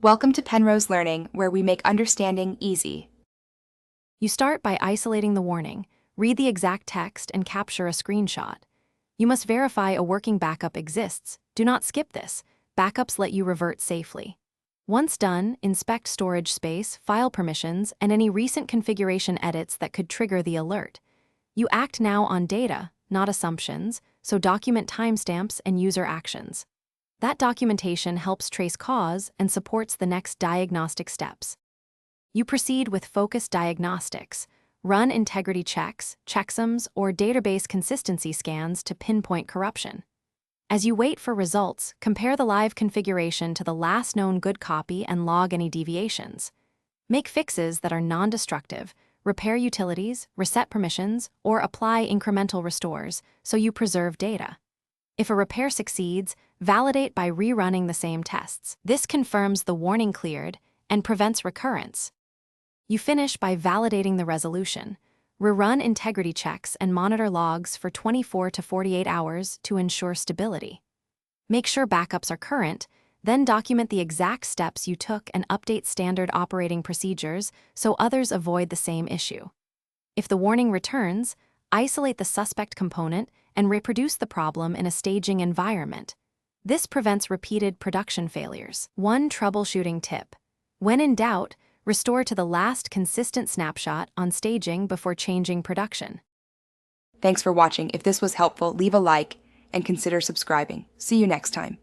Welcome to Penrose Learning, where we make understanding easy. You start by isolating the warning, read the exact text, and capture a screenshot. You must verify a working backup exists. Do not skip this. Backups let you revert safely. Once done, inspect storage space, file permissions, and any recent configuration edits that could trigger the alert. You act now on data, not assumptions, so document timestamps and user actions. That documentation helps trace cause and supports the next diagnostic steps. You proceed with focused diagnostics. Run integrity checks, checksums, or database consistency scans to pinpoint corruption. As you wait for results, compare the live configuration to the last known good copy and log any deviations. Make fixes that are non-destructive, repair utilities, reset permissions, or apply incremental restores so you preserve data. If a repair succeeds, validate by rerunning the same tests. This confirms the warning cleared and prevents recurrence. You finish by validating the resolution. Rerun integrity checks and monitor logs for 24 to 48 hours to ensure stability. Make sure backups are current, then document the exact steps you took and update standard operating procedures so others avoid the same issue. If the warning returns, isolate the suspect component and reproduce the problem in a staging environment. This prevents repeated production failures. One troubleshooting tip: when in doubt, restore to the last consistent snapshot on staging before changing production. Thanks for watching. If this was helpful, leave a like and consider subscribing. See you next time.